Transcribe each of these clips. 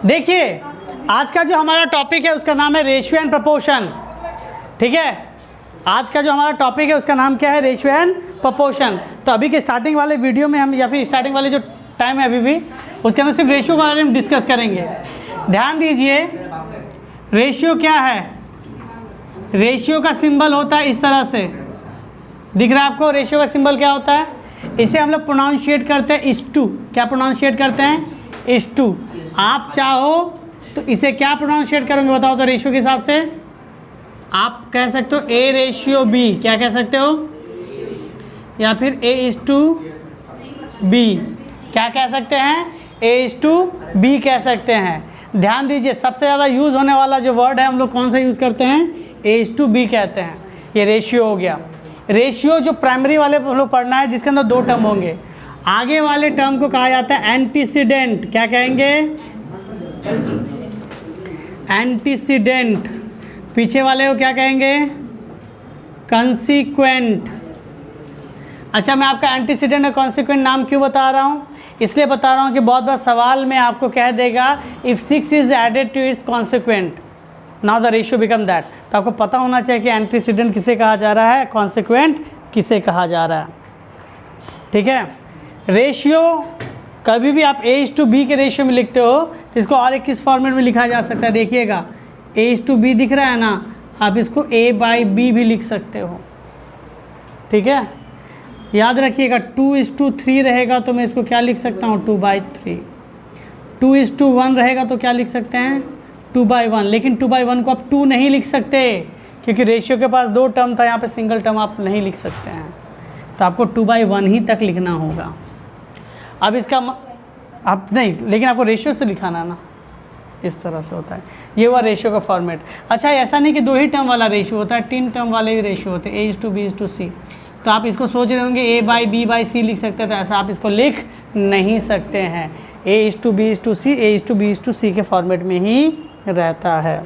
देखिए आज का जो हमारा टॉपिक है उसका नाम है रेशियो एंड प्रोपोर्शन। ठीक है, आज का जो हमारा टॉपिक है उसका नाम क्या है? Ratio and proportion. तो अभी के स्टार्टिंग वाले वीडियो में हम या फिर स्टार्टिंग वाले जो टाइम है अभी भी उसके अंदर सिर्फ रेशियो के बारे में डिस्कस करेंगे। ध्यान दीजिए, रेशियो क्या है? रेशियो का सिंबल होता है इस तरह से, दिख रहा है आपको? रेशियो का सिंबल क्या होता है? इसे हम लोग प्रोनाउंशिएट करते हैं इस टू। क्या प्रोनाउंशिएट करते हैं? इस टू। आप चाहो तो इसे क्या प्रोनाउंशिएट करोगे बताओ? तो रेशियो के हिसाब से आप कह सकते हो ए रेशियो बी। क्या कह सकते हो? या फिर ए इज टू बी। क्या कह सकते हैं? ए इज टू बी कह सकते हैं। ध्यान दीजिए, सबसे ज़्यादा यूज़ होने वाला जो वर्ड है हम लोग कौन सा यूज़ करते हैं? ए इज टू बी कहते हैं। ये रेशियो हो गया। रेशियो जो प्राइमरी वाले हम लोग पढ़ना है जिसके अंदर दो टर्म होंगे। आगे वाले टर्म को कहा जाता है एंटीसीडेंट। क्या कहेंगे? एंटीसीडेंट। पीछे वाले को क्या कहेंगे? कंसीक्वेंट। अच्छा, मैं आपका एंटीसीडेंट और कॉन्सिक्वेंट नाम क्यों बता रहा हूँ? इसलिए बता रहा हूँ कि बहुत बार सवाल में आपको कह देगा if 6 is added to its consequent now the ratio become that. तो आपको पता होना चाहिए कि एंटीसीडेंट किसे कहा जा रहा है, कॉन्सिक्वेंट किसे कहा जा रहा है। ठीक है, रेशियो कभी भी आप ए इज टू बी के रेशियो में लिखते हो तो इसको और एक किस फॉर्मेट में लिखा जा सकता है? देखिएगा, ए इज टू बी दिख रहा है ना, आप इसको ए बाई बी भी लिख सकते हो। ठीक है, याद रखिएगा 2 इज टू 3 रहेगा तो मैं इसको क्या लिख सकता हूँ? 2/3। 2 इज टू 1 रहेगा तो क्या लिख सकते हैं? 2/1। लेकिन 2/1 को आप 2 नहीं लिख सकते क्योंकि रेशियो के पास दो टर्म था, यहाँ पे सिंगल टर्म आप नहीं लिख सकते हैं, तो आपको 2/1 ही तक लिखना होगा। अब इसका आप नहीं, लेकिन आपको रेशियो से दिखाना ना, इस तरह से होता है। ये हुआ रेशियो का फॉर्मेट। अच्छा, ऐसा नहीं कि दो ही टर्म वाला रेशियो होता है, 3 टर्म वाले भी रेशियो होते हैं, A is to B is to C. तो आप इसको सोच रहे होंगे A by B by C लिख सकते हैं, तो ऐसा आप इसको लिख नहीं सकते हैं। A is to B is to C, A is to B is to C के फॉर्मेट में ही रहता है।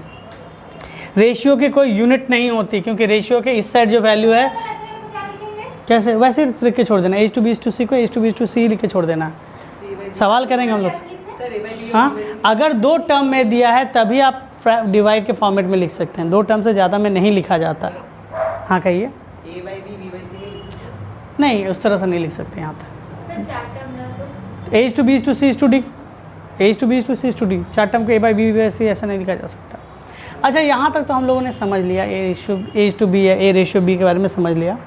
रेशियो की कोई यूनिट नहीं होती क्योंकि रेशियो के इस साइड जो वैल्यू है, कैसे वैसे लिख के छोड़ देना, एच टू बी टू सी को एच टू बी टू सी लिख के छोड़ देना। सवाल करेंगे हम लोग। हाँ, अगर दो टर्म में दिया है तभी आप डिवाइड के फॉर्मेट में लिख सकते हैं, दो टर्म से ज़्यादा में नहीं लिखा जाता। हाँ कहिए। नहीं, उस तरह से नहीं लिख सकते यहाँ पर। H two B two C two D, H two B two C two D, 4 term को A by B by C ऐसा नहीं लिखा जा सकता। अच्छा, यहाँ तक तो हम लोगों ने समझ लिया, एच टू बी है, ए रेशियो बी के बारे में समझ लिया।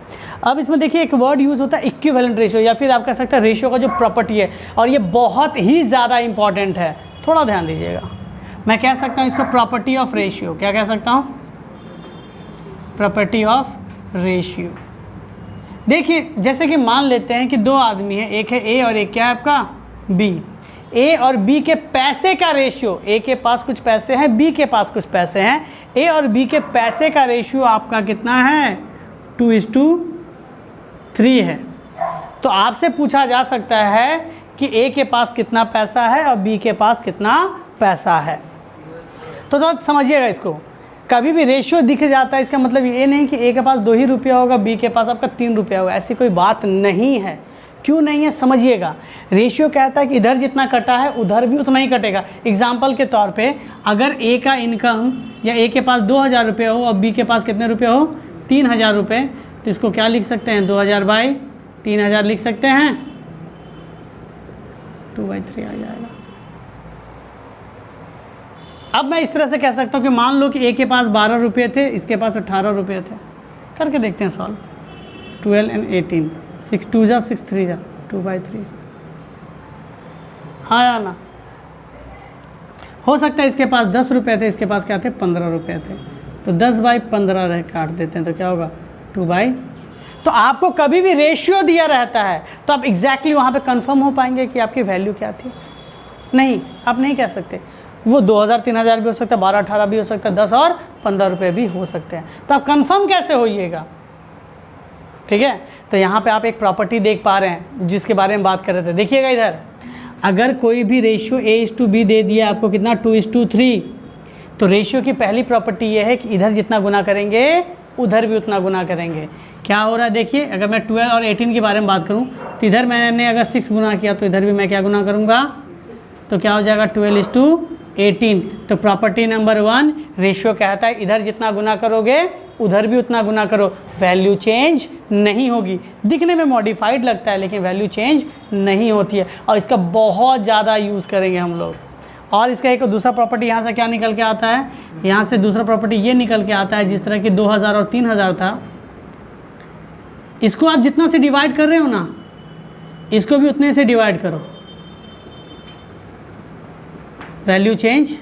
अब इसमें देखिए एक वर्ड यूज़ होता है इक्विवेलेंट रेशियो, या फिर आप कह सकते हैं रेशियो का जो प्रॉपर्टी है, और ये बहुत ही ज़्यादा इंपॉर्टेंट है, थोड़ा ध्यान दीजिएगा। मैं कह सकता हूँ इसको प्रॉपर्टी ऑफ रेशियो। क्या कह सकता हूँ? Property of ratio. देखिए, जैसे कि मान लेते हैं कि दो आदमी हैं, एक है ए और एक क्या है आपका बी। ए और बी के पैसे का रेशियो, ए के पास कुछ पैसे हैं, बी के पास कुछ पैसे हैं, ए और बी के पैसे का रेशियो आपका कितना है? 2:3 है। तो आपसे पूछा जा सकता है कि ए के पास कितना पैसा है और बी के पास कितना पैसा है। तो समझिएगा इसको, कभी भी रेशियो दिख जाता है इसका मतलब ये नहीं कि ए के पास 2 ही रुपया होगा, बी के पास आपका 3 रुपया होगा, ऐसी कोई बात नहीं है। क्यों नहीं है समझिएगा। रेशियो कहता है कि इधर जितना कटा है उधर भी उतना ही कटेगा। एग्जाम्पल के तौर पे अगर ए का इनकम या ए के पास 2000 रुपये हो और बी के पास कितने रुपये हो? 3000 रुपये, तो इसको क्या लिख सकते हैं? 2000 बाई 3000 लिख सकते हैं, 2/3 आ जाएगा। अब मैं इस तरह से कह सकता हूँ कि मान लो कि ए के पास 12 रुपये थे, इसके पास 18 रुपये थे। करके देखते हैं सॉल्व। 12 and 18, 6 2 जा 6 3 जा 2/3। हाँ या ना? हो सकता है इसके पास 10 रुपये थे, इसके पास क्या थे? 15 रुपये थे, तो 10/15 रह काट देते हैं, तो क्या होगा? 2/। तो आपको कभी भी रेशियो दिया रहता है तो आप एग्जैक्टली वहाँ पे कंफर्म हो पाएंगे कि आपकी वैल्यू क्या थी? नहीं, आप नहीं कह सकते। वो 2000 3000 भी हो सकता है, 12 18 भी हो सकता है, 10 और 15 रुपये भी हो सकते हैं। तो आप कंफर्म कैसे होइएगा? ठीक है, तो यहाँ पे आप एक प्रॉपर्टी देख पा रहे हैं जिसके बारे में बात कर रहे थे। देखिएगा इधर, अगर कोई भी ratio A is to B दे दिया आपको कितना? 2:3, तो रेशियो की पहली प्रॉपर्टी ये है कि इधर जितना गुना करेंगे उधर भी उतना गुना करेंगे। क्या हो रहा है देखिए, अगर मैं 12 और 18 के बारे में बात करूँ तो इधर मैंने अगर 6 गुना किया तो इधर भी मैं क्या गुना करूँगा? तो क्या हो जाएगा? 12:6 18। तो प्रॉपर्टी नंबर 1 रेशियो कहता है इधर जितना गुना करोगे उधर भी उतना गुना करो, वैल्यू चेंज नहीं होगी। दिखने में मॉडिफाइड लगता है लेकिन वैल्यू चेंज नहीं होती है, और इसका बहुत ज़्यादा यूज़ करेंगे हम लोग। और इसका एक दूसरा प्रॉपर्टी यहाँ से क्या निकल के आता है, यहाँ से दूसरा प्रॉपर्टी ये निकल के आता है, जिस तरह की 2000 और 3000 था, इसको आप जितना से डिवाइड कर रहे हो ना, इसको भी उतने से डिवाइड करो, वैल्यू चेंज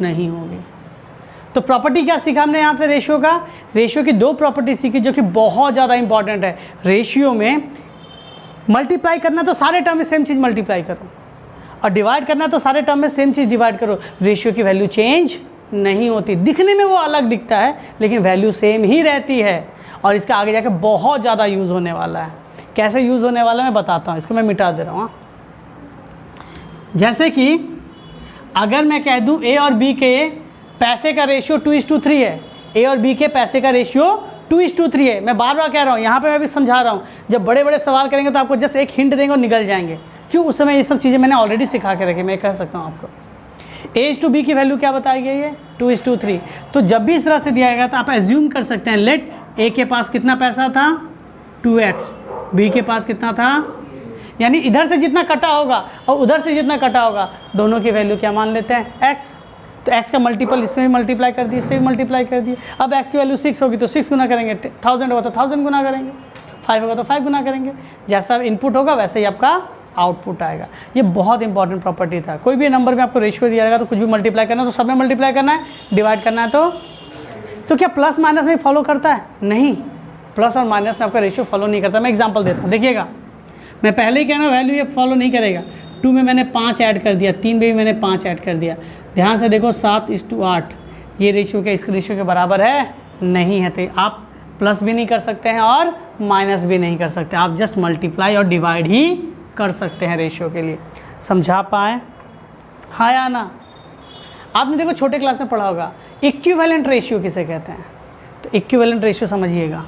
नहीं होगी। तो प्रॉपर्टी क्या सीखा हमने यहाँ पे रेशियो का, रेशियो की 2 प्रॉपर्टी सीखी जो कि बहुत ज़्यादा इंपॉर्टेंट है। रेशियो में मल्टीप्लाई करना तो सारे टर्म में सेम चीज़ मल्टीप्लाई करो, और डिवाइड करना तो सारे टर्म में सेम चीज़ डिवाइड करो। रेशियो की वैल्यू चेंज नहीं होती, दिखने में वो अलग दिखता है लेकिन वैल्यू सेम ही रहती है, और इसका आगे जाकर बहुत ज़्यादा यूज़ होने वाला है। कैसे यूज़ होने वाला है मैं बताता हूँ, इसको मैं मिटा दे रहा हूँ। जैसे कि अगर मैं कह दूँ ए और बी के पैसे का रेशियो 2:3 है, ए और बी के पैसे का रेशियो 2:3 है। मैं बार बार कह रहा हूँ, यहाँ पे मैं भी समझा रहा हूँ, जब बड़े बड़े सवाल करेंगे तो आपको जस्ट एक हिंट देंगे और निकल जाएंगे, क्यों, उस समय ये सब चीज़ें मैंने ऑलरेडी सिखा के रखी, मैं कह सकता हूँ आपको। A/B की वैल्यू क्या बताई गई है, 2:3। तो जब भी इस तरह से दिया जाएगा तो आप एज्यूम कर सकते हैं, लेट ए के पास कितना पैसा था 2x, बी के पास कितना था, यानी इधर से जितना कटा होगा और उधर से जितना कटा होगा दोनों की वैल्यू क्या मान लेते हैं, x। तो x का मल्टीपल इसमें भी मल्टीप्लाई कर दिए, इससे भी मल्टीप्लाई कर दिए। अब x की वैल्यू 6 होगी तो 6 गुना करेंगे, 1000 होगा तो 1000 गुना करेंगे, 5 होगा तो 5 गुना करेंगे। जैसा इनपुट होगा वैसे ही आपका आउटपुट आएगा। ये बहुत इंपॉर्टेंट प्रॉपर्टी था। कोई भी नंबर में आपको रेशियो दिया जाएगा तो कुछ भी मल्टीप्लाई करना है तो सब में मल्टीप्लाई करना है, डिवाइड करना है तो क्या प्लस माइनस में फॉलो करता है, नहीं, प्लस और माइनस में आपका रेशियो फॉलो नहीं करता। मैं एग्जांपल देता हूँ, देखिएगा, मैं पहले ही कहना वैल्यू ये फॉलो नहीं करेगा। 2 में मैंने 5 ऐड कर दिया, 3 में भी मैंने 5 ऐड कर दिया। ध्यान से देखो 7:8, ये रेशियो क्या इस रेशियो के बराबर है, नहीं है। तो आप प्लस भी नहीं कर सकते हैं और माइनस भी नहीं कर सकते, आप जस्ट मल्टीप्लाई और डिवाइड ही कर सकते हैं रेशियो के लिए। समझा पाए, हाँ या ना। आपने देखो छोटे क्लास में पढ़ा होगा इक्विवेलेंट रेशियो किसे कहते हैं, तो इक्विवेलेंट रेशियो समझिएगा,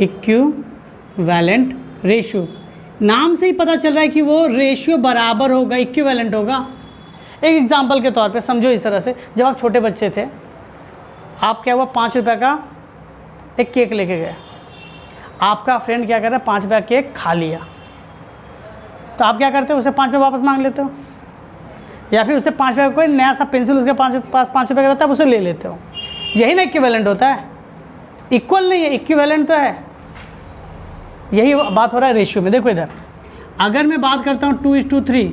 इक्विवेलेंट रेशियो नाम से ही पता चल रहा है कि वो रेशियो बराबर होगा, इक्विवेलेंट होगा। एक एग्जांपल के तौर पे समझो इस तरह से, जब आप छोटे बच्चे थे, आप क्या हुआ 5 रुपये का एक केक लेके गए, आपका फ्रेंड क्या कर रहा है 5 रुपये का केक खा लिया, तो आप क्या करते हो, उसे 5 रुपये वापस मांग लेते हो, या फिर उसे 5 रुपये का कोई नया सा पेंसिल उसके पास 5 रुपये का रहता है, आप उसे ले लेते हो। यही ना इक्विवेलेंट होता है, इक्वल नहीं है, इक्विवेलेंट तो है। यही बात हो रहा है रेशियो में। देखो इधर, अगर मैं बात करता हूँ 2:3,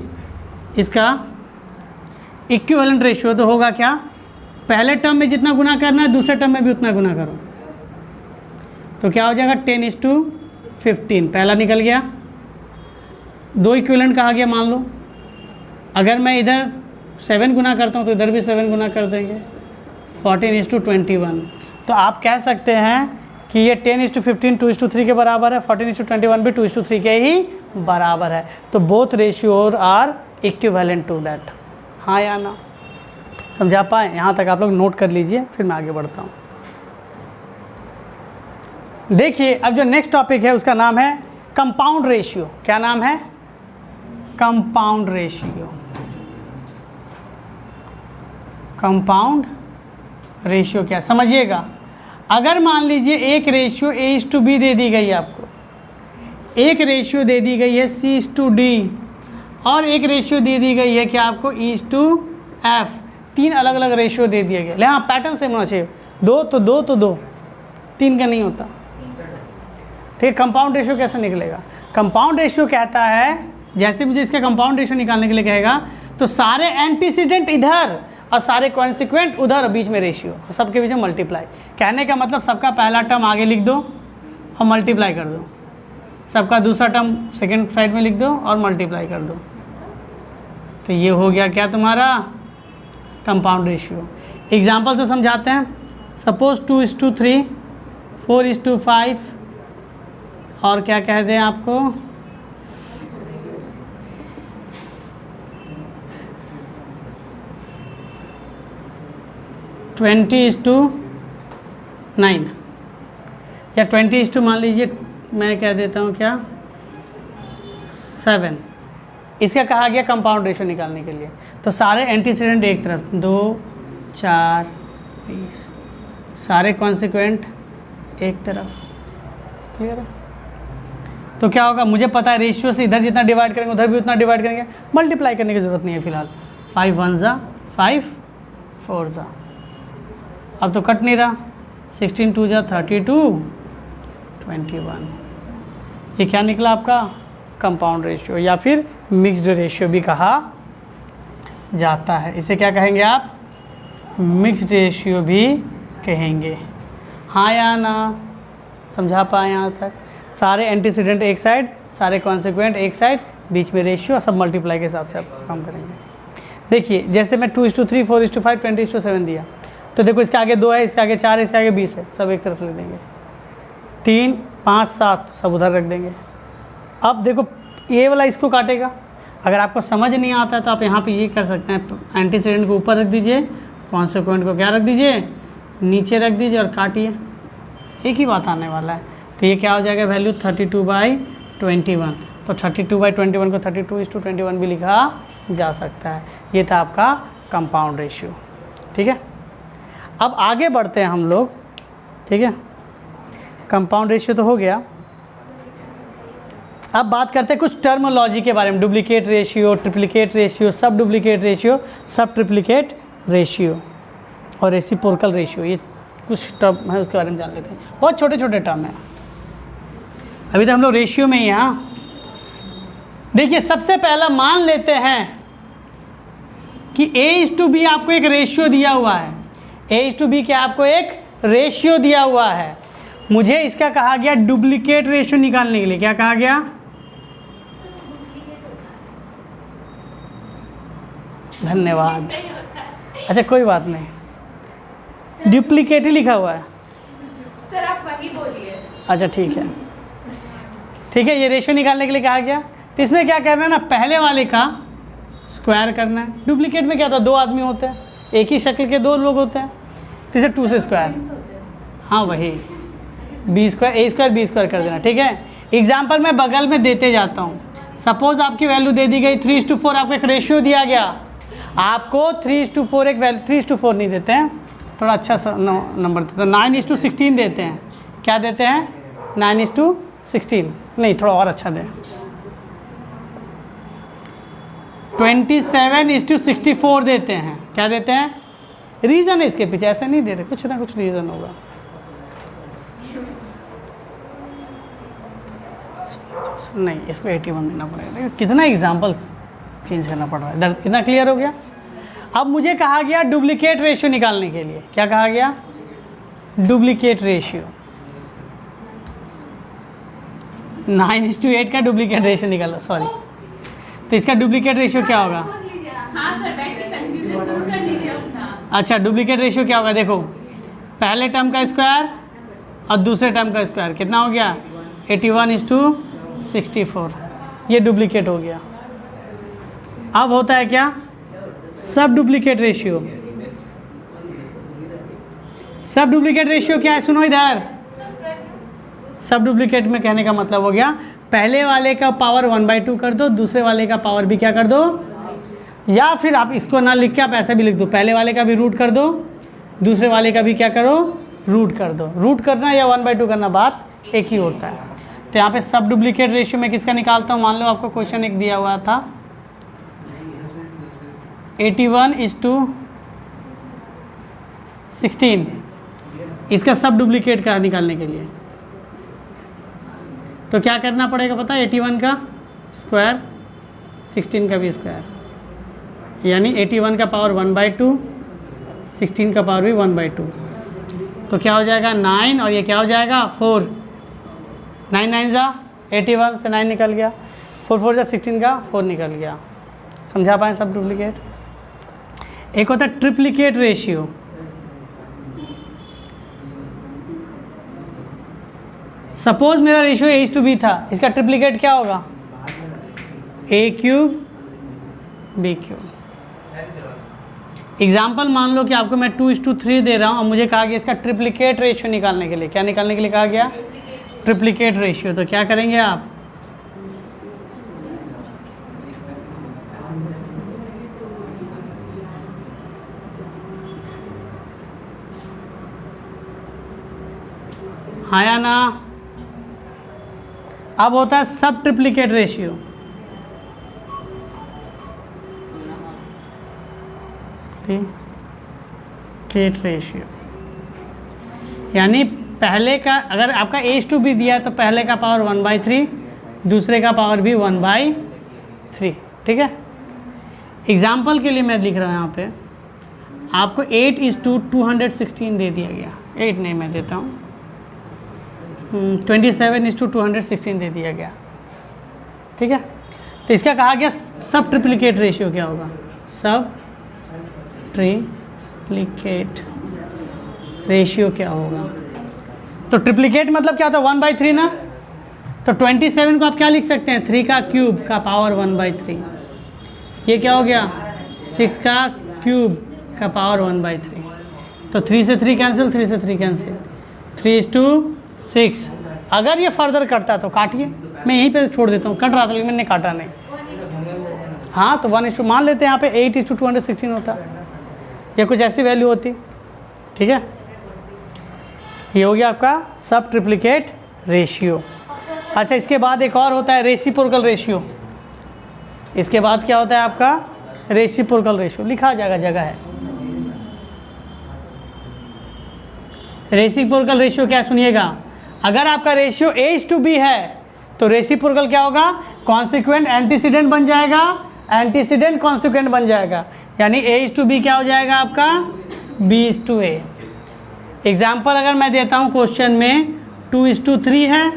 इसका इक्विवेलेंट रेशियो तो होगा क्या, पहले टर्म में जितना गुना करना है दूसरे टर्म में भी उतना गुना करो, तो क्या हो जाएगा 10:15। पहला निकल गया, 2 इक्विवेलेंट कहा गया मान लो। अगर मैं इधर 7 गुना करता हूँ तो इधर भी 7 गुना कर देंगे, 14:21। तो आप कह सकते हैं कि ये 10:15 2:3 के बराबर है, 14:21 भी 2:3 के ही बराबर है। तो both ratios are equivalent to that, हाँ या ना। समझा पाए, यहाँ तक आप लोग नोट कर लीजिए, फिर मैं आगे बढ़ता हूँ। देखिए अब जो नेक्स्ट टॉपिक है उसका नाम है कंपाउंड रेशियो। क्या नाम है, कंपाउंड रेशियो। कंपाउंड रेशियो क्या, समझिएगा। अगर मान लीजिए एक रेशियो A/B दे दी गई है आपको, एक रेशियो दे दी गई है C/D, और एक रेशियो दे दी गई है क्या आपको E/F। 3 अलग अलग रेशियो दे दिए गए। हाँ, पैटर्न सेम होना चाहिए, 2 तो 2 तो 2, 3 का नहीं होता। ठीक, कंपाउंड रेशियो कैसे निकलेगा, कंपाउंड रेशियो कहता है, जैसे मुझे इसका कंपाउंड रेशियो निकालने के लिए कहेगा तो सारे एंटीसीडेंट इधर और सारे कॉन्सिक्वेंट उधर, बीच में रेशियो, और सबके बीच में मल्टीप्लाई। कहने का मतलब सबका पहला टर्म आगे लिख दो और मल्टीप्लाई कर दो, सबका दूसरा टर्म सेकंड साइड में लिख दो और मल्टीप्लाई कर दो। तो ये हो गया क्या तुम्हारा कंपाउंड रेशियो। एग्जाम्पल से समझाते हैं। सपोज 2:3, 4:5, और क्या कह दें आपको 20:9, या 20 मान लीजिए, मैं कह देता हूँ क्या 7, इसका कहा गया कंपाउंड रेशियो निकालने के लिए। तो सारे एंटीसीडेंट एक तरफ, 2 4 20, सारे कॉन्सिक्वेंट एक तरफ। क्लियर है? तो क्या होगा, मुझे पता है रेशियो से इधर जितना डिवाइड करेंगे उधर भी उतना डिवाइड करेंगे, मल्टीप्लाई करने की ज़रूरत नहीं है फिलहाल। 5 1 जा 5 4 जा, अब तो कट नहीं रहा। 16 2 जा 32 21। ये क्या निकला आपका कंपाउंड रेशियो या फिर मिक्स्ड रेशियो भी कहा जाता है। इसे क्या कहेंगे आप, मिक्स्ड रेशियो भी कहेंगे। हाँ या ना, समझा पाए यहाँ तक? सारे एंटीसीडेंट एक साइड, सारे कॉन्सिक्वेंट एक साइड, बीच में रेशियो, सब मल्टीप्लाई के हिसाब से आप काम करेंगे। देखिए जैसे मैं 2:3 4:5 20:7 दिया, तो देखो इसके आगे 2 है, इसके आगे 4 है, इसके आगे 20 है, सब एक तरफ ले देंगे। 3 5 7 सब उधर रख देंगे। अब देखो ये वाला इसको काटेगा। अगर आपको समझ नहीं आता है तो आप यहाँ पे ये कर सकते हैं, एंटीसीडेंट को ऊपर रख दीजिए, कॉन्सिक्वेंट को क्या रख दीजिए, नीचे रख दीजिए और काटिए, एक ही बात आने वाला है। तो ये क्या हो जाएगा, वैल्यू 32/21। तो 32/21 को 32:21 भी लिखा जा सकता है। ये था आपका कंपाउंड रेशियो। ठीक है, अब आगे बढ़ते हैं हम लोग। ठीक है, कंपाउंड रेशियो तो हो गया। अब बात करते हैं कुछ टर्मोलॉजी के बारे में, डुप्लीकेट रेशियो, ट्रिप्लिकेट रेशियो, सब डुप्लीकेट रेशियो, सब ट्रिप्लिकेट रेशियो और रेसिप्रोकल रेशियो। ये कुछ टर्म है, उसके बारे में जान लेते हैं। बहुत छोटे छोटे टर्म हैं, अभी तो हम लोग रेशियो में ही हैं। हाँ, देखिए सबसे पहला मान लेते हैं कि A:B आपको एक रेशियो दिया हुआ है। A:B क्या आपको एक रेशियो दिया हुआ है। मुझे इसका कहा गया डुप्लीकेट रेशियो निकालने के लिए। क्या कहा गया, धन्यवाद। अच्छा कोई बात नहीं, डुप्लीकेट ही लिखा हुआ है सर, आप वही बोलिए। अच्छा ठीक है, ठीक है, ये रेशियो निकालने के लिए कहा गया। तो इसमें क्या करना है ना, पहले वाले का स्क्वायर करना है। डुप्लीकेट में क्या था, 2 आदमी होते हैं, एक ही शक्ल के 2 लोग होते हैं, तो इसे 2 से स्क्वायर, हाँ वही B² A² B² कर देना। ठीक है, एग्जाम्पल मैं बगल में देते जाता हूँ। सपोज आपकी वैल्यू दे दी गई 3:4, आपको एक रेशियो दिया गया, आपको 3:4 एक वैल्यू, 3:4 नहीं देते हैं, थोड़ा अच्छा सा नंबर देते हैं, 9:16 देते हैं। क्या देते हैं, 9:16 नहीं, थोड़ा और अच्छा दें, 27:64 देते हैं। क्या देते हैं, रीज़न है इसके पीछे, ऐसे नहीं दे रहे, कुछ ना कुछ रीज़न होगा। नहीं, इसको 81 देना पड़ेगा। कितना एग्जाम्पल चेंज करना पड़ रहा है, इतना क्लियर हो गया। अब मुझे कहा गया डुप्लीकेट रेशियो निकालने के लिए। क्या कहा गया, डुप्लीकेट रेशियो, 9:8 का डुप्लीकेट रेशियो निकाला, सॉरी। तो इसका डुप्लीकेट रेशियो क्या होगा, हाँ सर, बैठ के कंफ्यूजन दूर कर लीजिए उसका। अच्छा डुप्लीकेट रेशियो क्या होगा, देखो पहले टर्म का स्क्वायर और दूसरे टर्म का स्क्वायर, कितना हो गया, 81:64, ये डुप्लीकेट हो गया। अब होता है क्या, सब डुप्लीकेट रेशियो। सब डुप्लीकेट रेशियो क्या है, सुनो इधर। सब डुप्लीकेट में कहने का मतलब हो गया, पहले वाले का पावर 1/2 कर दो, दूसरे वाले का पावर भी क्या कर दो, या फिर आप इसको ना लिख के आप ऐसा भी लिख दो, पहले वाले का भी रूट कर दो, दूसरे वाले का भी क्या करो, रूट कर दो। रूट करना या 1/2 करना बात एक ही होता है। तो यहाँ पे सब डुप्लीकेट रेशियो में किसका निकालता हूँ, मान लो आपको क्वेश्चन एक दिया हुआ था 81:16, इसका सब डुप्लीकेट का निकालने के लिए तो क्या करना पड़ेगा पता है, 81 का स्क्वायर 16 का भी स्क्वायर, यानी 81 का पावर 1/2, 16 का पावर भी 1/2, तो क्या हो जाएगा 9 और ये क्या हो जाएगा 4, 9 9 जा 81 से 9 निकल गया, 4 4 जा 16 का 4 निकल गया। समझा पाए सब डुप्लीकेट। एक होता है ट्रिप्लिकेट रेशियो, सपोज मेरा रेशियो A:B था, इसका ट्रिप्लिकेट क्या होगा, A³ B³। एग्जाम्पल मान लो कि आपको मैं 2:3 दे रहा हूँ और मुझे कहा गया इसका ट्रिप्लिकेट रेशियो निकालने के लिए। क्या निकालने के लिए कहा गया, ट्रिप्लिकेट रेशियो। तो क्या करेंगे आप, हाँ या ना? अब होता है सब ट्रिप्लिकेट रेशियो। ट्रिप्लिकेट रेशियो यानी पहले का, अगर आपका A/B दिया है तो पहले का पावर 1/3, दूसरे का पावर भी 1/3। ठीक है, एग्जाम्पल के लिए मैं लिख रहा हूँ यहाँ पे, आपको 8:216 दे दिया गया। 8 नहीं, मैं देता हूँ 27:216 दे दिया गया। ठीक है, तो इसका कहा गया सब ट्रिप्लिकेट रेशियो क्या होगा? सब ट्रिप्लिकेट रेशियो क्या होगा? तो ट्रिप्लिकेट मतलब क्या होता है? 1/3 ना। तो 27 को आप क्या लिख सकते हैं? 3 का क्यूब का पावर 1/3। ये क्या हो गया? 6 का क्यूब का पावर 1/3। तो 3 से 3 कैंसिल, 3 से 3 कैंसिल, 3:6। अगर ये फर्दर कटता तो काटिए, मैं यहीं पे छोड़ देता हूँ, कट रहा था लेकिन मैंने काटा नहीं। हाँ, तो 1:, मान लेते हैं यहाँ पे 8:216 होता, या कुछ ऐसी वैल्यू होती। ठीक है, ये हो गया आपका सब ट्रिप्लिकेट रेशियो। अच्छा, इसके बाद एक और होता है रेसिप्रोकल रेशियो। इसके बाद क्या होता है आपका? Reciprocal ratio. लिखा जाएगा, जगह है। रेसिप्रोकल रेशियो क्या, सुनिएगा। अगर आपका रेशियो A/B है तो रेसिप्रोकल क्या होगा? कॉन्सिक्वेंट एंटीसीडेंट बन जाएगा, एंटीसीडेंट कॉन्सिक्वेंट बन जाएगा। यानी A/B क्या हो जाएगा आपका? B/A। एग्जाम्पल अगर मैं देता हूँ क्वेश्चन में 2:3 है,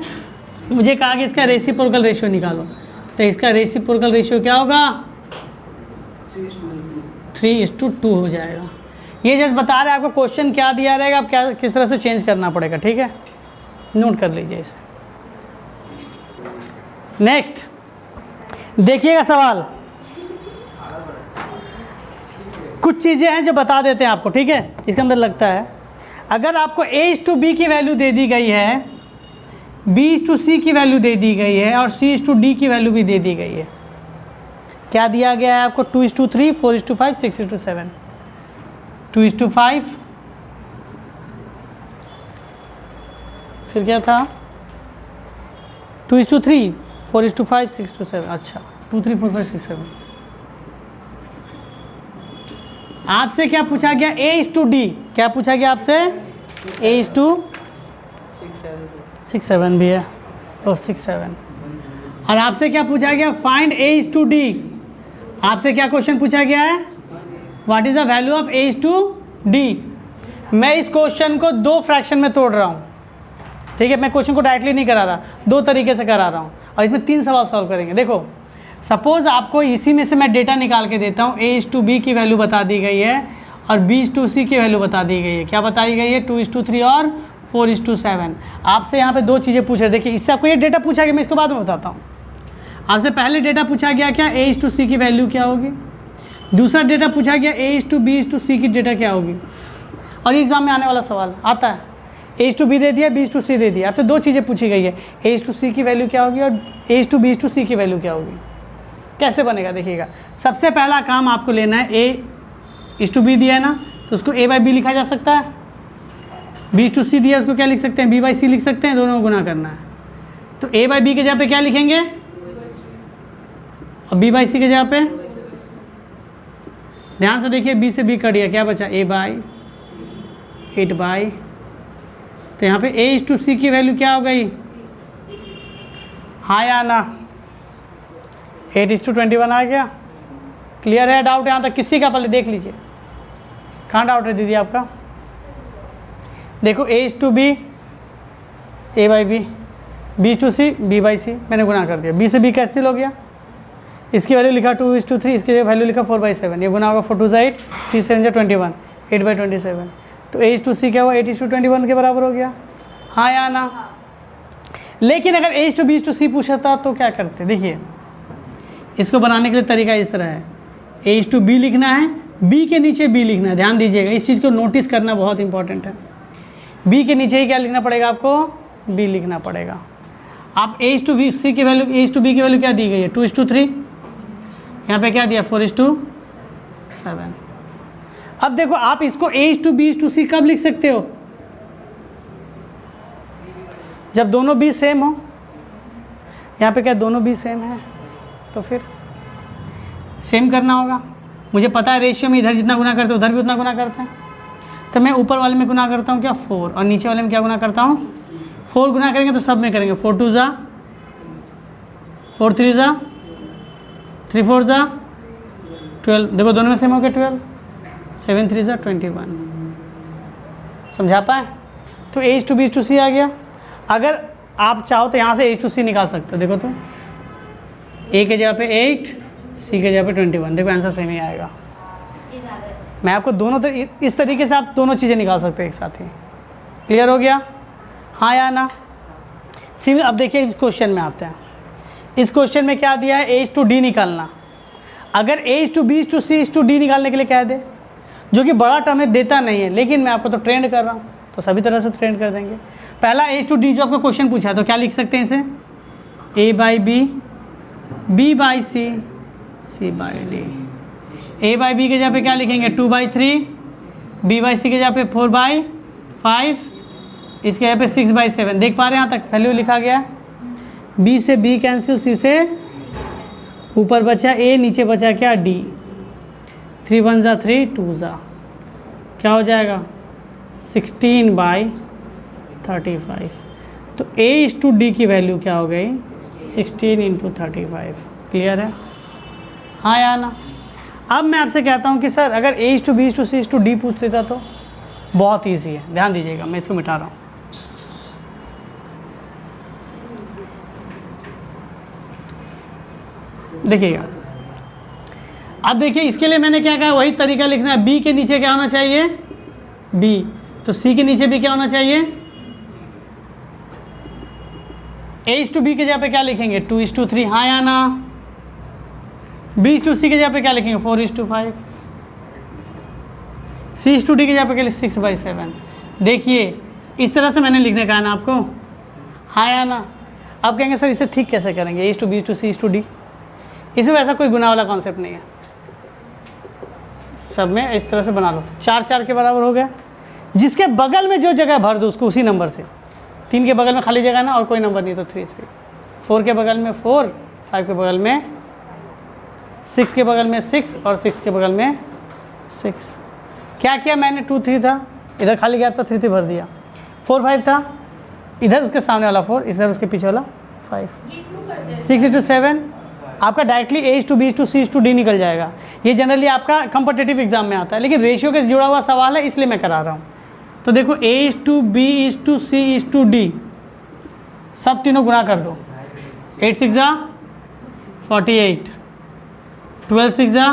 मुझे कहा कि इसका रेसिप्रोकल रेशियो निकालो, तो इसका रेसिप्रोकल रेशियो क्या होगा? 3:2 हो जाएगा। ये जस्ट बता रहे हैं आपको क्वेश्चन क्या दिया रहेगा, आप क्या किस तरह से चेंज करना पड़ेगा। ठीक है, नोट कर लीजिए इसे। नेक्स्ट देखिएगा सवाल, कुछ चीज़ें हैं जो बता देते हैं आपको। ठीक है, इसके अंदर लगता है अगर आपको A/B की वैल्यू दे दी गई है, B/C की वैल्यू दे दी गई है और C/D की वैल्यू भी दे दी गई है। क्या दिया गया है आपको? 2:3, 4:5, 6:7। 2:5, फिर क्या था? 2:3, 4:5, 6:7। अच्छा, 2, 3, 4, 5, 6, 7। आपसे क्या पूछा गया? A/D। क्या पूछा गया आपसे? A/6, 7 भी है, और 6, 7। और आपसे क्या पूछा गया? Find A/D। आपसे क्या क्वेश्चन पूछा गया है? What is the value of A/D। मैं इस क्वेश्चन को 2 फ्रैक्शन में तोड़ रहा हूँ। ठीक है, मैं क्वेश्चन को डायरेक्टली नहीं करा रहा, 2 तरीके से करा रहा हूँ, और इसमें 3 सवाल सॉल्व करेंगे। देखो, सपोज आपको इसी में से मैं डेटा निकाल के देता हूँ। A/B की वैल्यू बता दी गई है और B/C की वैल्यू बता दी गई है। क्या बताई गई है? 2:3 और 4:7। आपसे यहाँ पे 2 चीज़ें पूछ रहे। देखिए, इससे आपको ये डेटा पूछा गया, मैं इसको बाद में बताता हूँ। आपसे पहले डेटा पूछा गया क्या? A/C की वैल्यू क्या होगी। दूसरा डेटा पूछा गया A/B/C की डेटा क्या होगी। और एग्जाम में आने वाला सवाल आता है, A/B दे दिया, B/C दे दिया। आपसे 2 चीज़ें पूछी गई है, A/C की वैल्यू क्या होगी और A/B/C की वैल्यू क्या होगी। कैसे बनेगा देखिएगा। सबसे पहला काम आपको लेना है, A/B दिया है ना, तो उसको A/B लिखा जा सकता है। B/C दिया, उसको क्या लिख सकते हैं? B/C लिख सकते हैं। दोनों को गुना करना है, तो A/B के जगह पे क्या लिखेंगे और B/C के जगह पे। ध्यान से देखिए, B से B कट गया, क्या बचा? A/8। तो यहाँ पे A/C की वैल्यू क्या हो गई? हाँ या ना? 8:21 आ गया। क्लियर है? डाउट यहाँ तक किसी का? पहले देख लीजिए, कहाँ डाउट है दीदी आपका? देखो, A/B A/B, B/C B/C, मैंने गुना कर दिया। B से B कैंसिल हो गया, इसकी वैल्यू लिखा 2:3, इसकी वैल्यू लिखा 4/7। ये गुना होगा 4 2 8, 3 7 21, 8/27। तो A/C क्या हुआ? 8:21 के बराबर हो गया। हाँ या ना? लेकिन अगर A/B/C पूछा था तो क्या करते? देखिए, इसको बनाने के लिए तरीका इस तरह है। A/B लिखना है, B के नीचे B लिखना है। ध्यान दीजिएगा, इस चीज़ को नोटिस करना बहुत इंपॉर्टेंट है। B के नीचे ही क्या लिखना पड़ेगा आपको? B लिखना पड़ेगा। आप A/C की वैल्यू, A/B की वैल्यू क्या दी गई है? 2:3। यहाँ पे क्या दिया? 4:7। अब देखो, आप इसको A/B/C कब लिख सकते हो? जब दोनों बी सेम हो, यहाँ पे क्या दोनों बी सेम है, तो फिर सेम करना होगा। मुझे पता है रेशियो में इधर जितना गुना करते हैं उधर भी उतना गुना करते हैं, तो मैं ऊपर वाले में गुना करता हूँ क्या 4, और नीचे वाले में क्या गुना करता हूँ 4 गुना करेंगे तो सब में करेंगे 4 2 ज़ा 4 3 ज़ा 3 4 ज़ा 12, देखो दोनों में सेम हो गया 12, 7 3 ज़ा 21। समझा पाए? तो H to B to C आ गया। अगर आप चाहो तो यहाँ से H to C निकाल सकते हो, देखो तो A के जगह पे 8, C के जगह पे 21, देखो आंसर सेम ही आएगा। मैं आपको दोनों इस तरीके से आप दोनों चीज़ें निकाल सकते हैं एक साथ ही। क्लियर हो गया? हाँ या ना? सी अब देखिए इस क्वेश्चन में आते हैं। इस क्वेश्चन में क्या दिया है, H to D निकालना। अगर H to B to C to D निकालने के लिए कह दे, जो कि बड़ा टर्म है देता नहीं है, लेकिन मैं आपको तो ट्रेंड कर रहा हूँ तो सभी तरह से ट्रेंड कर देंगे। पहला H to D जो आपको क्वेश्चन पूछा है तो क्या लिख सकते हैं इसे, A by B, B by C, C by D। A by B के जगह पे क्या लिखेंगे 2 by 3, B by C के जगह पे 4 by 5, इसके जगह पे 6 by 7। देख पा रहे हैं यहाँ तक वैल्यू लिखा गया है। B से B कैंसिल, C से ऊपर बचा A, नीचे बचा क्या D। 3 1 ज़ा 3, 2 ज़ा क्या हो जाएगा 16 by 35। तो A to D की वैल्यू क्या हो गई 16 into 35। क्लियर है? हाँ या ना? अब मैं आपसे कहता हूँ कि सर अगर H to B to C to D पूछ लेता तो बहुत ईजी है। ध्यान दीजिएगा, मैं इसको मिटा रहा हूँ। देखिएगा, अब देखिए इसके लिए मैंने क्या कहा, वही तरीका लिखना है। B के नीचे क्या होना चाहिए B, तो C के नीचे भी क्या होना चाहिए H to B के जगह पे क्या लिखेंगे 2:3। हाँ या ना? B to C के जगह पे क्या लिखेंगे 4:5। C to D के जगह पे क्या लिखेंगे 6 by 7। देखिए इस तरह से मैंने लिखने का है ना आपको। हाँ या ना? आप कहेंगे सर इसे ठीक कैसे करेंगे H to B to C to D, इसमें वैसा कोई गुना वाला कॉन्सेप्ट नहीं है। सब में इस तरह से बना लो, 4 4 के बराबर हो गया। जिसके बगल में जो जगह भर दो उसको उसी नंबर से। 3 के बगल में खाली जगह ना और कोई नंबर नहीं तो 3 3, 4 के बगल में 4, 5 के बगल में 6 के बगल में 6 और 6 के बगल में 6। क्या किया मैंने 2 3 था, इधर खाली गैप था 3 3 भर दिया। 4 5 था, इधर उसके सामने वाला 4, इधर उसके पीछे वाला 5। 6 into 7 आपका directly H to B to C to D निकल जाएगा। ये जनरली आपका कॉम्पिटिटिव एग्जाम में आता है, लेकिन रेशियो के जुड़ा हुआ सवाल है इसलिए मैं करा रहा हूँ। तो देखो H to B to C to D सब तीनों गुना कर दो। 8 6 ज़ा 48, 12 6 ज़ा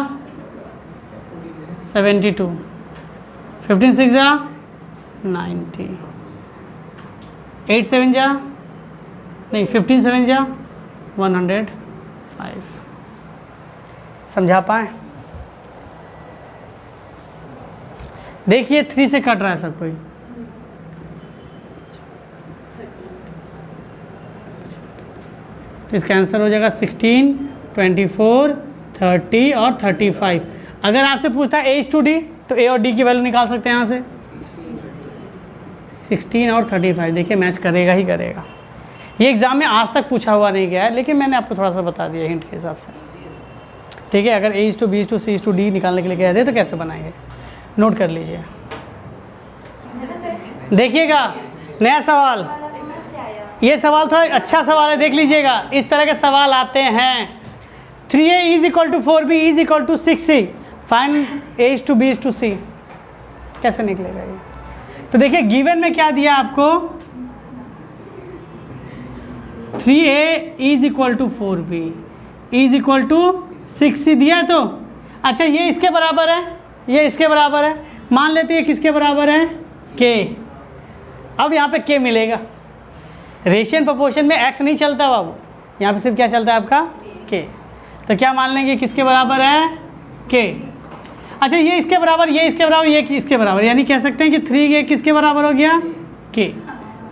72, 15 6 ज़ा 90, 8 7 ज़ा नहीं 15 7 ज़ा 105। समझा पाए? देखिए 3 से कट रहा है सब कोई। तो इसका आंसर हो जाएगा 16, 24, 30 और 35। अगर आपसे पूछता है H to D तो A और D की वैल्यू निकाल सकते हैं यहाँ से 16 और 35। देखिए मैच करेगा ही करेगा। ये एग्ज़ाम में आज तक पूछा हुआ नहीं गया है, लेकिन मैंने आपको थोड़ा सा बता दिया हिंट के हिसाब से। ठीक है, अगर H to B to C to D निकालने के लिए कह दे तो कैसे बनाएंगे, नोट कर लीजिए। देखिएगा नया सवाल, ये सवाल थोड़ा अच्छा सवाल है, देख लीजिएगा। इस तरह के सवाल आते हैं 3A is equal to 4B is equal to 6C, find H to B to C। कैसे निकलेगा ये? तो देखिए गिवन में क्या दिया आपको 3A is equal to 4B is equal to 6C दिया है। तो अच्छा ये इसके बराबर है, ये इसके बराबर है, मान लेते हैं किसके बराबर है K। अब यहाँ पे K मिलेगा। रेशियन प्रोपोर्शन में X नहीं चलता बाबू, यहाँ पे सिर्फ क्या चलता है आपका K। तो क्या मान लेंगे किसके बराबर है K। अच्छा ये इसके बराबर, ये इसके बराबर, ये इसके बराबर, यानी कह सकते हैं कि 3A किसके बराबर हो गया K।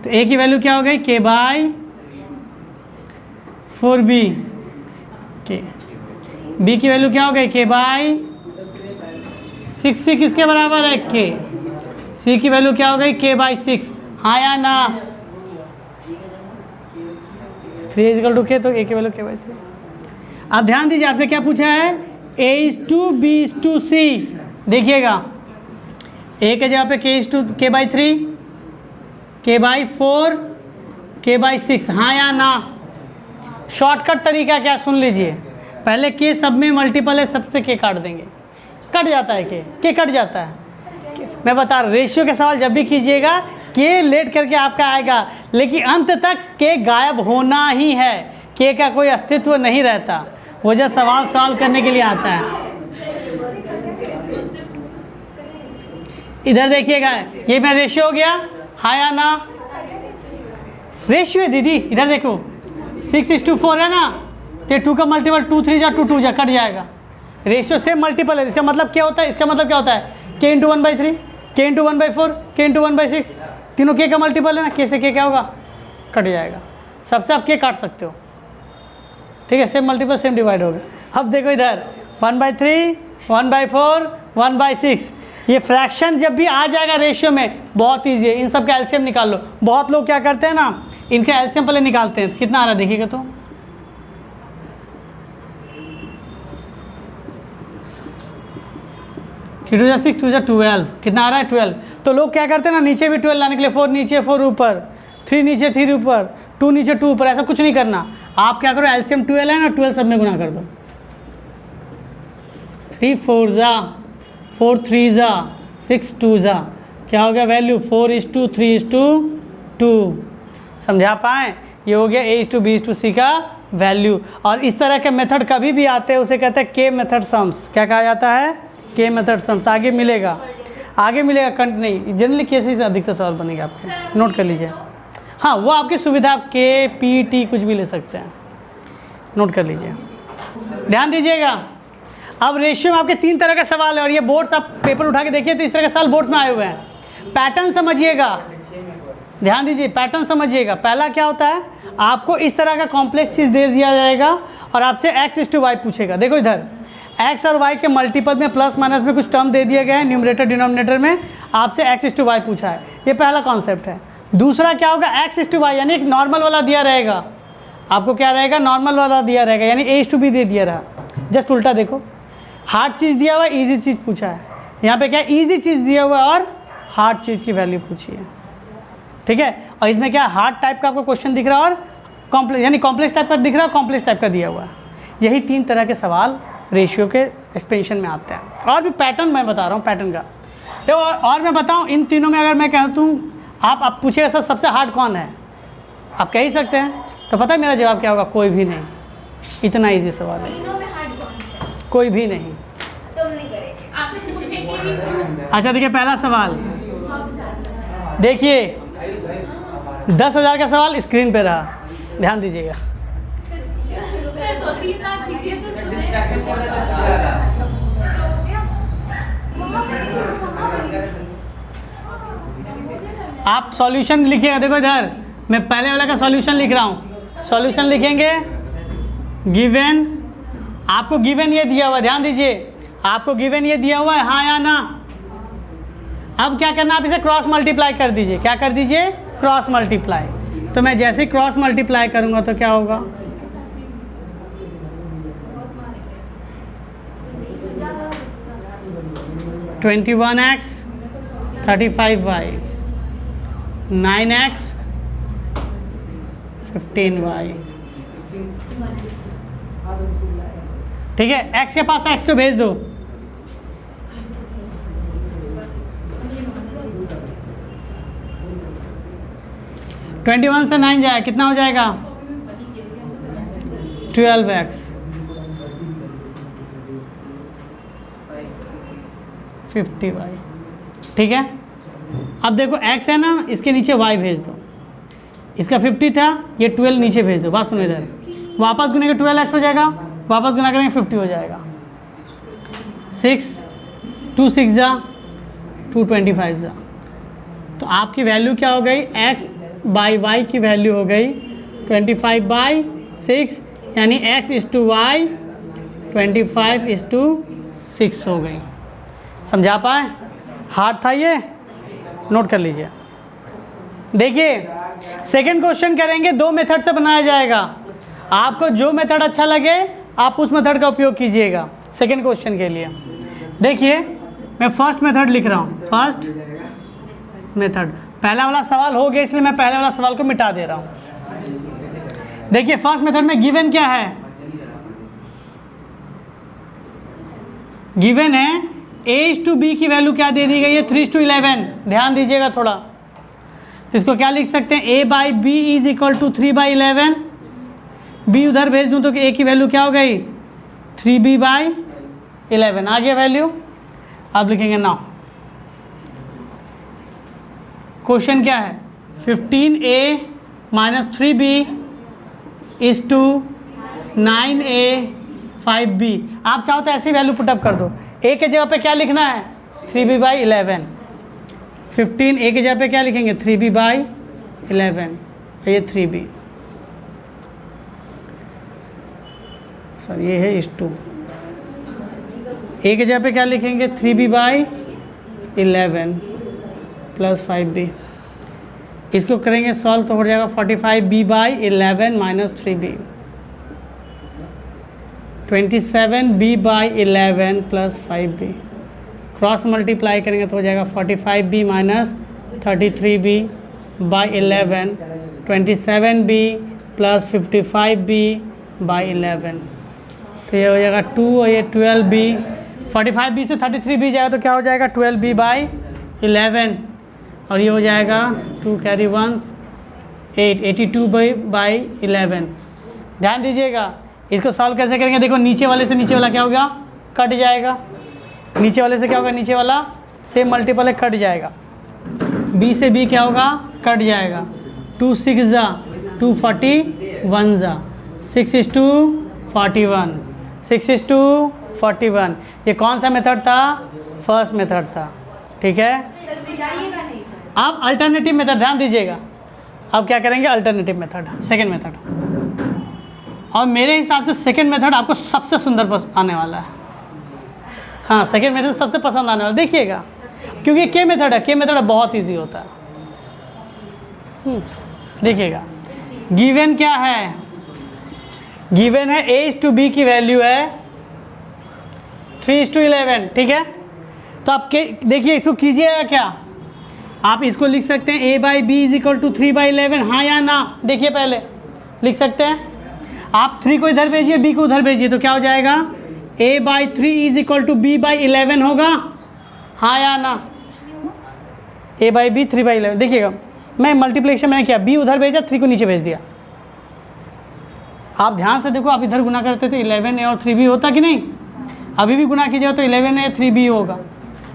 तो A की वैल्यू क्या हो गई K by 4B K। B की वैल्यू क्या हो गई K बाई 6C किसके बराबर है K। C की वैल्यू क्या हो गई K बाई 6। हाँ या ना? 3 इज इक्वल टू के, तो ए की वैल्यू के बाई 3। अब ध्यान दीजिए, आपसे क्या पूछा है, a is to B is to C. देखिएगा a के जगह पे k is to K by 3, K by 4, के बाई 6, हाँ या ना। शॉर्टकट तरीका क्या, सुन लीजिए, पहले के सब में मल्टीपल है, सबसे के काट देंगे, कट जाता है के कट जाता है। मैं बता रहा, रेशियो के सवाल जब भी कीजिएगा के लेट करके आपका आएगा, लेकिन अंत तक के गायब होना ही है, के का कोई अस्तित्व नहीं रहता, वो जब सवाल सॉल्व करने के लिए आता है। इधर देखिएगा, ये मेरा रेशियो हो गया, हाँ या ना, रेशियो है दीदी, इधर देखो 6:4 है ना, तो 2 का मल्टीपल 2 3 जा 2 2 जा, कट जाएगा। रेशियो सेम मल्टीपल है, इसका मतलब क्या होता है, इसका मतलब क्या होता है, k into 1/3, k into 1/4, k into 1/6, तीनों k का मल्टीपल है ना, k से k क्या होगा, कट जाएगा। सबसे आप k काट सकते हो, ठीक है, सेम मल्टीपल सेम डिवाइड होगा। अब देखो इधर 1/3, 1/4, 1/6, ये फ्रैक्शन जब भी आ जाएगा रेशियो में बहुत ईजी है, इन सब का एलसीएम निकाल लो। बहुत लोग क्या करते हैं ना, इनका एलसीएम पहले निकालते हैं, कितना आ रहा है देखिएगा, तो 3 2 जा 6, 2 जा 12, कितना आ रहा है 12। तो लोग क्या करते हैं ना, नीचे भी 12 लाने के लिए 4 नीचे 4 ऊपर, 3 नीचे 3 ऊपर, 2 नीचे 2 ऊपर, ऐसा कुछ नहीं करना। आप क्या करो, एलसीएम 12 है ना, 12 सब में गुना कर दो, 3 4 जा 4 3 जा 6 2 जा, क्या हो गया वैल्यू 4:3:2। समझा पाए, ये हो गया a:b:c का वैल्यू। और इस तरह के मेथड कभी भी आते हैं, उसे कहते हैं के मेथड सम्स। क्या कहा जाता है, के मेथड सम्स। आगे मिलेगा कंट नहीं, जनरली केसेस से अधिकतर सवाल बनेगा आपके, नोट कर लीजिए। हाँ, वो आपकी सुविधा, आप के पी टी कुछ भी ले सकते हैं, नोट कर लीजिए। ध्यान दीजिएगा, अब रेशियो में आपके 3 तरह का सवाल है, और ये बोर्ड्स आप पेपर उठा के देखिए तो इस तरह के सवाल बोर्ड्स में आए हुए हैं। पैटर्न समझिएगा, ध्यान दीजिए, पैटर्न समझिएगा। पहला क्या होता है, आपको इस तरह का कॉम्प्लेक्स चीज़ दे दिया जाएगा और आपसे x:y पूछेगा। देखो इधर x और y के मल्टीपल में प्लस माइनस में कुछ टर्म दे दिए गए हैं, न्यूमरेटर डिनोमिनेटर में आपसे x:y पूछा है, ये पहला कॉन्सेप्ट है। दूसरा क्या होगा, x:y यानी एक नॉर्मल वाला दिया रहेगा, आपको क्या रहेगा, नॉर्मल वाला दिया रहेगा, यानी a:b दे दिया रहा। जस्ट उल्टा देखो, हार्ड चीज़ दिया हुआ है, ईजी चीज़ पूछा है, यहाँ पे क्या ईजी चीज़ दिया हुआ है और हार्ड चीज़ की वैल्यू पूछी है, ठीक है। और इसमें क्या हार्ड टाइप का आपको क्वेश्चन दिख रहा है और कॉम्प्लेक्स, यानी कॉम्प्लेक्स टाइप का दिख रहा है, कॉम्प्लेक्स टाइप का दिया हुआ है। यही 3 तरह के सवाल रेशियो के एक्सपेंशन में आते हैं। और भी पैटर्न मैं बता रहा हूँ, पैटर्न का तो और मैं बताऊँ, इन तीनों में अगर मैं कहता हूँ, आप पूछिएगा सर सबसे हार्ड कौन है, आप कह ही सकते हैं, तो पता है मेरा जवाब क्या होगा, कोई भी नहीं। इतना ईजी सवाल है, कोई भी नहीं। आपसे पूछने के भी क्यों? अच्छा देखिए, पहला सवाल देखिए, 10,000 का सवाल स्क्रीन पे रहा, ध्यान दीजिएगा। सर 2-3 लाख दीजिए तो सुने। आप सॉल्यूशन लिखिएगा, देखो इधर मैं पहले वाला का सॉल्यूशन लिख रहा हूँ। सॉल्यूशन लिखेंगे, गिवन, आपको गिवन ये दिया हुआ है, ध्यान दीजिए, आपको गिवन ये दिया हुआ है, हाँ या ना। अब क्या करना, आप इसे क्रॉस मल्टीप्लाई कर दीजिए। क्या कर दीजिए, क्रॉस मल्टीप्लाई। तो मैं जैसे क्रॉस मल्टीप्लाई करूँगा तो क्या होगा, (21x 35y 9x 15y), ठीक है। x के पास x को भेज दो, (21 से 9 जाए कितना हो जाएगा, 12x 50y, ठीक है। अब देखो x है ना, इसके नीचे y भेज दो, इसका 50 था, ये 12 नीचे भेज दो। बात सुनो इधर, वापस गुने के 12x हो जाएगा, वापस गुना करेंगे 50 हो जाएगा। 6 2 6 जा 2 25 जा, तो आपकी वैल्यू क्या हो गई, x बाई y की वैल्यू हो गई 25/6, यानी x:y 25:6 हो गई। समझा पाए, हार्ड था ये, नोट कर लीजिए। देखिए सेकंड क्वेश्चन करेंगे, 2 मेथड से बनाया जाएगा। आपको जो मेथड अच्छा लगे आप उस मेथड का उपयोग कीजिएगा सेकेंड क्वेश्चन के लिए। देखिए मैं फर्स्ट मेथड लिख रहा हूँ, फर्स्ट मेथड। पहला वाला सवाल हो गया इसलिए मैं पहले वाला सवाल को मिटा दे रहा हूँ। देखिए फर्स्ट मेथड में गिवन क्या है, गिवन है a/b की वैल्यू क्या दे दी गई है 3:11। ध्यान दीजिएगा थोड़ा, तो इसको क्या लिख सकते हैं a/b is equal to 3/11। b उधर भेज दूं तो a की वैल्यू क्या हो गई 3b/11 आ गया वैल्यू। अब लिखेंगे नाउ क्वेश्चन क्या है 15a minus 3b is to 9a 5b। आप चाहो तो ऐसी वैल्यू पुटअप कर दो। a के जगह पे क्या लिखना है 3b/11। 15 a के जगह पे क्या लिखेंगे 3b/11, ये 3b, सर ये है इस टू। a के जगह पे क्या लिखेंगे 3b/11 प्लस 5b। इसको करेंगे सॉल्व तो हो जाएगा 45b/11 minus 3b, 27b/11 plus 5b। Cross multiply करेंगे तो हो जाएगा 45b minus 33b/11, 27b plus 55b/11, तो ये हो जाएगा 2 और ये 12b। 45b से 33b जाएगा तो क्या हो जाएगा 12b/11 और ये हो जाएगा 2 कैरी 1 8, 82b/11। ध्यान दीजिएगा इसको सॉल्व कैसे करेंगे। देखो नीचे वाले से नीचे वाला क्या होगा कट जाएगा, नीचे वाले से क्या होगा नीचे वाला से मल्टीपल है कट जाएगा, b से b क्या होगा कट जाएगा, 2 6 जा 2 41 जा 6 is 2 41, 6 is 2 41। ये कौन सा मेथड था फर्स्ट मेथड था, ठीक है। अब अल्टरनेटिव मेथड ध्यान दीजिएगा, अब क्या करेंगे अल्टरनेटिव मेथड सेकेंड मेथड, और मेरे हिसाब से सेकेंड मेथड आपको सबसे सुंदर आने वाला है। हाँ सेकेंड मेथड सबसे पसंद आने वाला देखिएगा, क्योंकि के मेथड है, के मेथड बहुत इजी होता है। देखिएगा गिवन क्या है, गिवन है a/b की वैल्यू है 3:11, ठीक है। तो आप देखिए इसको कीजिएगा क्या, आप इसको लिख सकते हैं a/b इज इक्वल टू 3/11, हाँ या ना। देखिए पहले लिख सकते हैं, आप 3 को इधर भेजिए b को उधर भेजिए तो क्या हो जाएगा a/3 is equal to b/11 होगा, हाँ या ना। a/b 3/11, देखिएगा मैं मल्टीप्लिकेशन मैंने किया, b उधर भेजा 3 को नीचे भेज दिया। आप ध्यान से देखो, आप इधर गुना करते तो 11a और 3b होता कि नहीं, अभी भी गुना कीजिएगा तो 11a 3b होगा।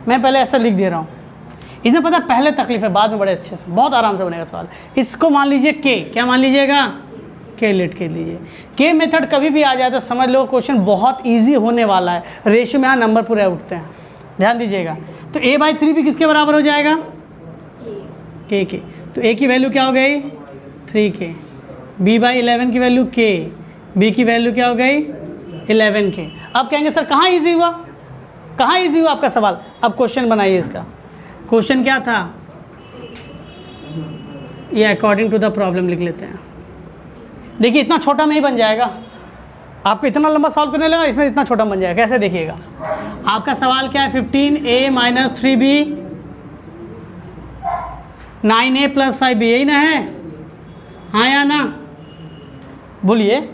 मैं पहले ऐसा लिख दे रहा हूँ, इसमें पता पहले तकलीफ है, बाद में बड़े अच्छे से बहुत आराम से बनेगा सवाल। इसको मान लीजिए के, क्या मान लीजिएगा के लेट के लीजिए। के मेथड कभी भी आ जाए तो समझ लो क्वेश्चन बहुत इजी होने वाला है, रेशियो में यहाँ नंबर पूरे उठते हैं। ध्यान दीजिएगा, तो a/3 भी किसके बराबर हो जाएगा के, तो a की वैल्यू क्या हो गई 3k, b/11 की वैल्यू k, b की वैल्यू क्या हो गई 11k। अब कहेंगे सर कहाँ इजी हुआ, कहाँ इजी हुआ आपका सवाल। अब क्वेश्चन बनाइए, इसका क्वेश्चन क्या था ये अकॉर्डिंग टू द प्रॉब्लम लिख लेते हैं। देखिए इतना छोटा में ही बन जाएगा, आपको इतना लंबा सॉल्व करने लगा इसमें इतना छोटा बन जाएगा। कैसे देखिएगा, आपका सवाल क्या है 15a minus 3b 9a plus 5b, यही ना है, हाँ या ना बोलिए।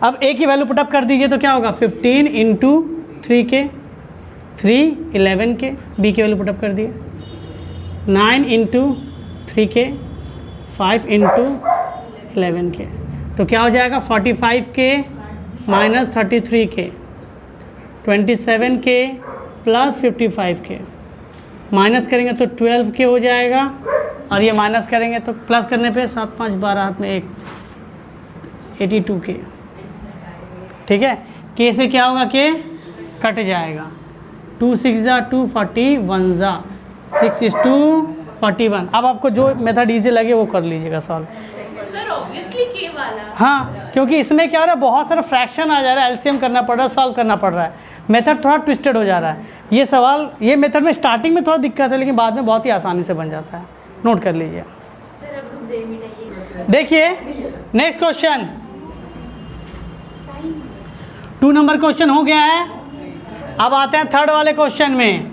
अब a की वैल्यू पुटअप कर दीजिए तो क्या होगा 15 इंटू 3k 11k, b की वैल्यू पुटअप कर दिए 9 इंटू 3k 5 इंटू 11k, तो क्या हो जाएगा 45k minus 33k 27k plus 55k, minus करेंगे तो 12k हो जाएगा, और ये माइनस करेंगे तो प्लस करने पे 7 5 12 हाथ में 1 82k, ठीक है। k से क्या होगा के कट जाएगा, 2 6 जा 2 41 जा 6 is 2 41। अब आपको जो मेथड इजी लगे वो कर लीजिएगा सॉल्व। सर ऑब्वियसली के वाला, हाँ क्योंकि इसमें क्या हो रहा है बहुत सारा फ्रैक्शन आ जा रहा है, एलसीएम करना पड़ रहा है, सॉल्व करना पड़ रहा है, मेथड थोड़ा ट्विस्टेड हो जा रहा है। ये सवाल ये मेथड में स्टार्टिंग में थोड़ा दिक्कत है लेकिन बाद में बहुत ही आसानी से बन जाता है, नोट कर लीजिए। देखिए नेक्स्ट क्वेश्चन, 2 नंबर क्वेश्चन हो गया है। अब आते हैं थर्ड वाले क्वेश्चन में।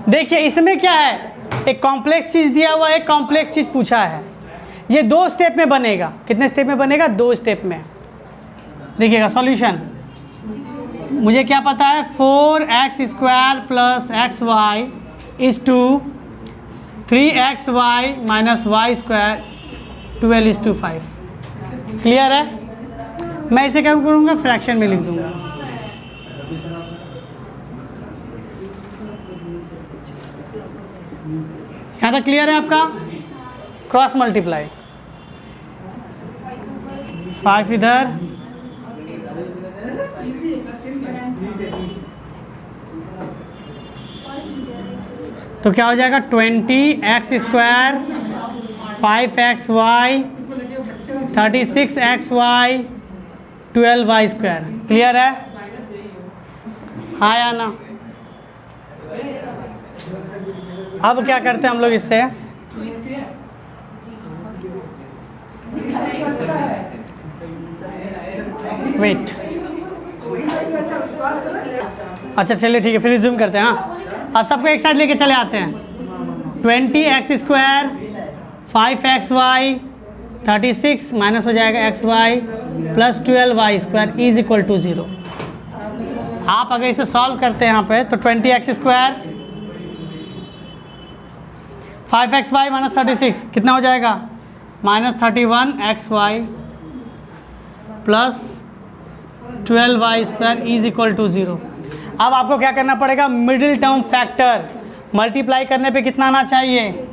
देखिए इसमें क्या है, एक कॉम्प्लेक्स चीज़ दिया हुआ है, एक कॉम्प्लेक्स चीज़ पूछा है। ये 2 स्टेप में बनेगा। कितने स्टेप में बनेगा? 2 स्टेप में। देखिएगा सॉल्यूशन, मुझे क्या पता है, 4x² + xy = 3xy - y², 12:5। Clear है? मैं इसे क्या करूँगा, फ्रैक्शन में लिख दूँगा। यहाँ तक क्लियर है आपका? क्रॉस मल्टीप्लाई, 5 इधर, तो क्या हो जाएगा, 20x², 5xy, 36xy, 12y²। Clear है? हाँ या ना? अब क्या करते हैं हम लोग इससे, वेट, अच्छा चलिए ठीक है, फिर रिज्यूम करते हैं। हाँ, अब सबको एक साइड लेके चले आते हैं। 20x², 5xy, 36 माइनस हो जाएगा xy + 12y² = 0। आप अगर इसे सॉल्व करते हैं यहाँ पे, तो 20x², 5xy - 36 कितना हो जाएगा, -31xy + 12y² = 0। अब आपको क्या करना पड़ेगा, मिडिल टर्म फैक्टर मल्टीप्लाई करने पे कितना आना चाहिए,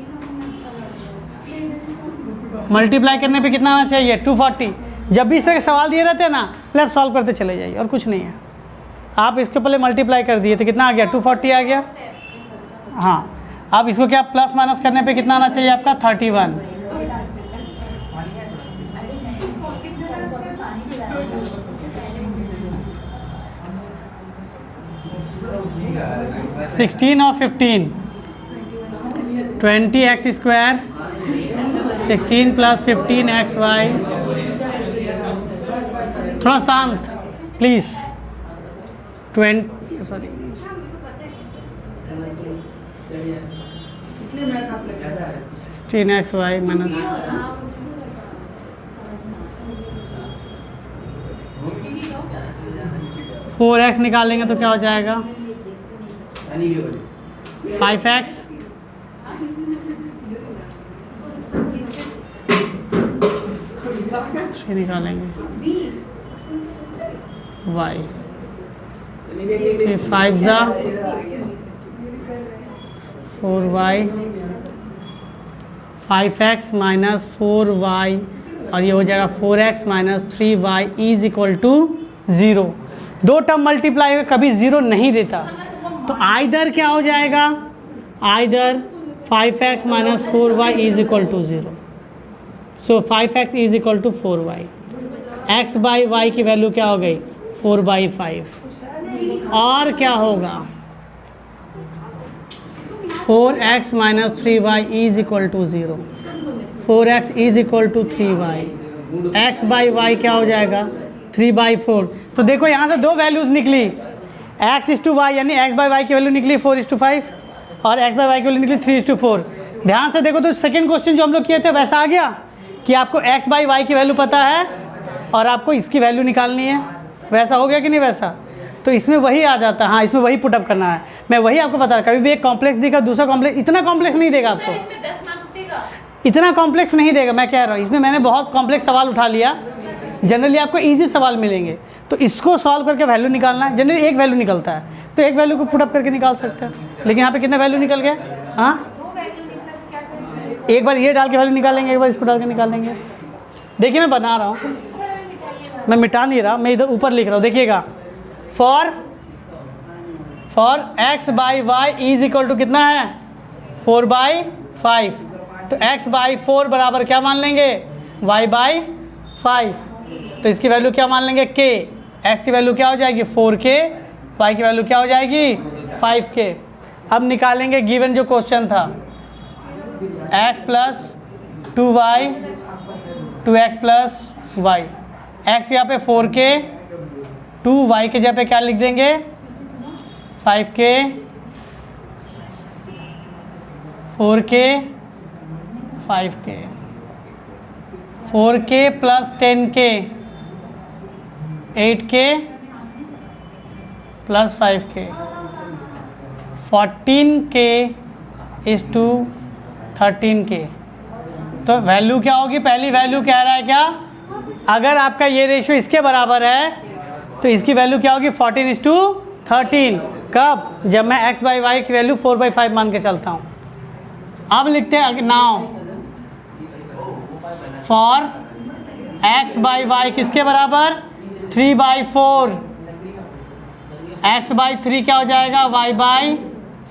मल्टीप्लाई करने पे कितना आना चाहिए, 240। जब भी इस तरह के सवाल दिए रहते हैं ना, पहले आप सॉल्व करते चले जाइए, और कुछ नहीं है। आप इसके पहले मल्टीप्लाई कर दिए तो कितना आ गया, 240 आ गया। हाँ, अब इसको क्या प्लस माइनस करने पे कितना आना चाहिए आपका, 31। 16 और 15, 20x², 16 + 15xy, थोड़ा शांत प्लीज़, 16xy - 4x निकालेंगे तो क्या हो जाएगा, 5x, 3 निकालेंगे, y, 5 ज़ा 4y, 5x - 4y, और ये हो जाएगा 4x - 3y = 0। 2 टर्म मल्टीप्लाई कभी 0 नहीं देता, तो आइदर क्या हो जाएगा, आइदर 5x - 4y = 0। सो 5x = 4y। x/y की वैल्यू क्या हो गई, 4/5। और क्या होगा, 4x - 3y = 0। 4x = 3y। x/y क्या हो जाएगा, 3/4। तो देखो यहाँ से 2 वैल्यूज़ निकली, x/y यानी x/y की वैल्यू निकली 4:5, और x/y की वैल्यू निकली 3:4। ध्यान से देखो तो सेकंड क्वेश्चन जो हम लोग किए थे वैसा आ गया कि आपको x/y की वैल्यू पता है और आपको इसकी वैल्यू निकालनी है। वैसा हो गया कि नहीं वैसा? तो इसमें वही आ जाता है। हाँ, इसमें वही पुटअप करना है। मैं वही आपको बता, कभी भी एक कॉम्प्लेक्स देगा, दूसरा कॉम्प्लेक्स, इतना कॉम्प्लेक्स नहीं देगा आपको, इसमें 10 मार्क्स देगा, इतना कॉम्प्लेक्स नहीं देगा। मैं कह रहा हूँ इसमें मैंने बहुत कॉम्प्लेक्स सवाल उठा लिया, जनरली आपको इजी सवाल मिलेंगे, तो इसको सॉल्व करके वैल्यू निकालना है। जनरली एक वैल्यू निकलता है, तो एक वैल्यू को पुटअप करके निकाल सकते हैं, लेकिन यहाँ पे कितने वैल्यू निकल गए? हाँ, एक बार ये डाल के वैल्यू निकालेंगे, एक बार इसको डाल के निकालेंगे। देखिए मैं बना रहा हूँ, मैं मिटा नहीं रहा, मैं इधर ऊपर लिख रहा हूँ। देखिएगा, फॉर x/y = कितना है, 4/5। तो x/4 बराबर क्या मान लेंगे, y/5। तो इसकी वैल्यू क्या मान लेंगे, k। x की वैल्यू क्या हो जाएगी, 4k, y की वैल्यू क्या हो जाएगी, 5k। अब निकालेंगे गिवन जो क्वेश्चन था, x + 2x + y। x यहाँ पे 4k, 2y के जगह पे क्या लिख देंगे 5k 4k 5k 4k plus 10k 8k plus 5k 14k is to 13k। तो वैल्यू क्या होगी, पहली वैल्यू कह रहा है क्या, अगर आपका ये रेशियो इसके बराबर है तो इसकी वैल्यू क्या होगी 14:13। कब, जब मैं x बाई वाई की वैल्यू 4/5 मान के चलता हूँ। अब लिखते हैं now for x by y किसके बराबर 3/4, x बाई 3 क्या हो जाएगा y बाई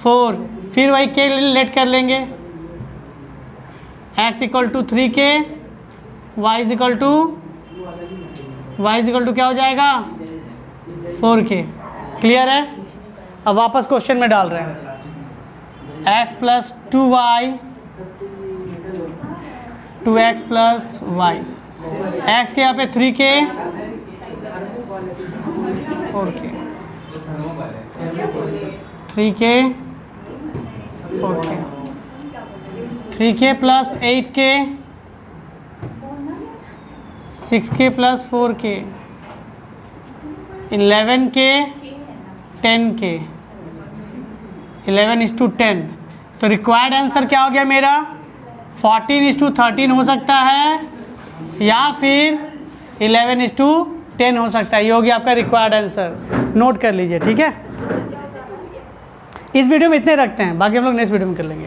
4, फिर वही के लेट कर लेंगे x equal to 3k y equal to क्या हो जाएगा 4k। क्लियर है। अब वापस क्वेश्चन में डाल रहे हैं x plus 2y 2x plus y, x के यहाँ पे 3k 4k 3k 4k 3k plus 8k 6k plus 4k 11k 10k 11:10। तो रिक्वायर्ड आंसर क्या हो गया मेरा 14:13 हो सकता है या फिर 11:10 हो सकता है। ये हो गया आपका रिक्वायर्ड आंसर, नोट कर लीजिए। ठीक है, इस वीडियो में इतने रखते हैं, बाकी हम लोग नेक्स्ट वीडियो में कर लेंगे।